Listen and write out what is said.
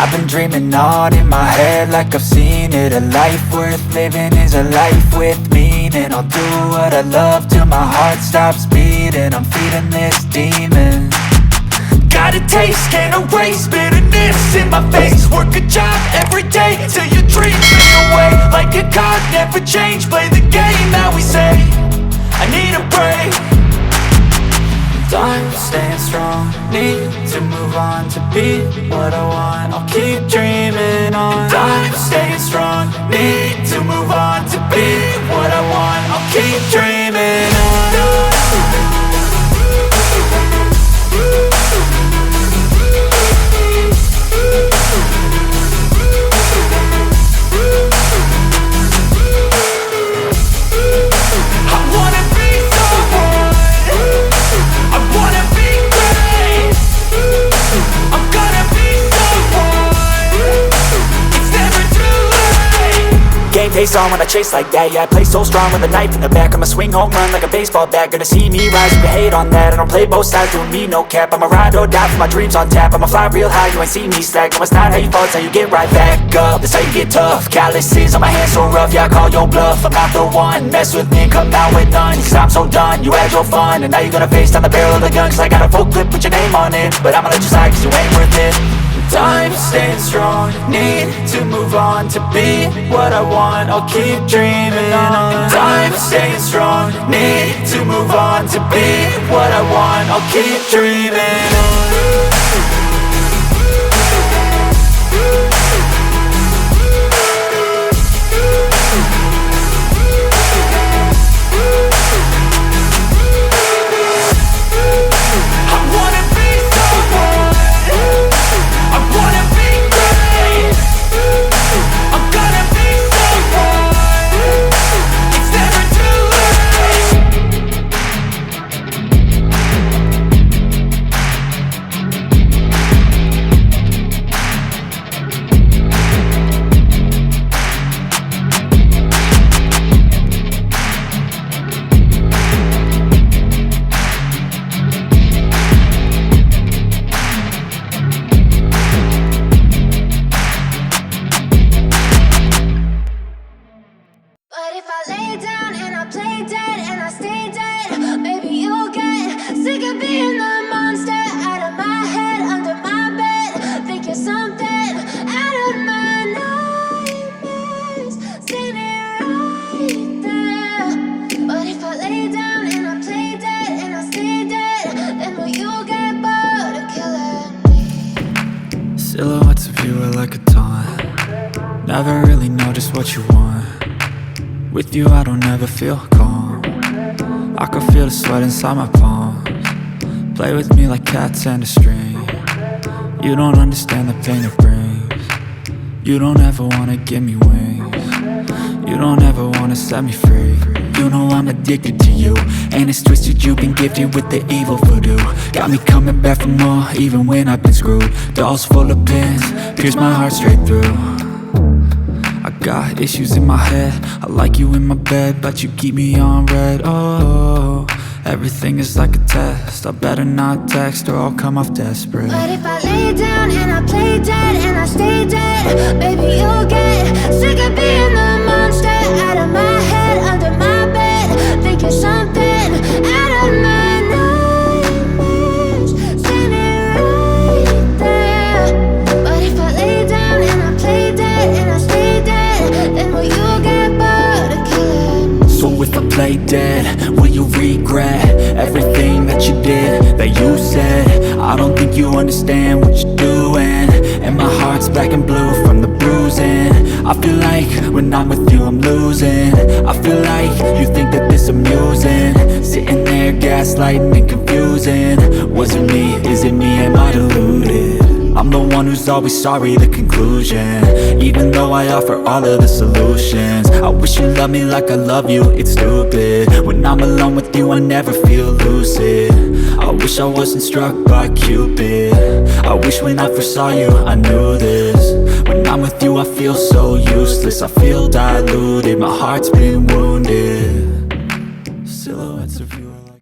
I've been dreaming on in my head like I've seen it. A life worth living is a life with meaning. I'll do what I love till my heart stops beating. I'm feeding this demon. Got a taste, can't erase bitterness in my face. Work a job every day till your dreams fade away. Like a card, never change, play the game that we say. I need a break. I'm staying strong, need to move on to be what I want. I'll keep dreaming on. I'm staying strong, need to move on to be what I want. I'll keep dreaming on. Game face on when I chase like that. Yeah, I play so strong with a knife in the back. I'ma swing home run like a baseball bat. Gonna see me rise, you can hate on that. I don't play both sides, doing me no cap. I'ma ride or die for my dreams on tap. I'ma fly real high, you ain't see me slack. No, it's not how you fall, it's how you get right back up. That's how you get tough. Calluses on my hands so rough, yeah, I call your bluff. I'm not the one, mess with me and come out with none. Cause I'm so done, you had your fun. And now you're gonna face down the barrel of the gun. Cause I got a full clip, put your name on it. But I'ma let you slide cause you ain't worth it. I'm staying strong, need to move on to be what I want. I'll keep dreaming on. I'm staying strong, need to move on to be what I want. I'll keep dreaming on. Silhouettes of you are like a taunt. Never really know just what you want. With you I don't ever feel calm. I can feel the sweat inside my palms. Play with me like cats and a string. You don't understand the pain it brings. You don't ever wanna give me wings. You don't ever wanna set me free. You know I'm addicted to you, and it's twisted, you've been gifted with the evil voodoo. Got me coming back for more, even when I've been screwed. Dolls full of pins, pierce my heart straight through. I got issues in my head, I like you in my bed, but you keep me on red. Oh, everything is like a test, I better not text or I'll come off desperate. But if I lay down and I play dead and I stay dead, baby you'll get sick of being the monster out of my head, under my bed, thinking something out of my nightmares, standing right there. But if I lay down and I play dead and I stay dead, then will you get bored of killing me? So if I play dead, will you regret everything that you did, that you said? I don't think you understand what you're doing, and my heart's black and blue from the bruising. I feel like when I'm with you I'm losing. I feel like you think that this amusing, sitting there gaslighting and confusing. Was it me? Is it me? Am I deluded? I'm the one who's always sorry, the conclusion, even though I offer all of the solutions. I wish you loved me like I love you, it's stupid. When I'm alone with you I never feel lucid. I wish I wasn't struck by Cupid. I wish when I first saw you I knew this. When I'm with you I feel so useless, I feel diluted, my heart's been wounded. Silhouettes of you are like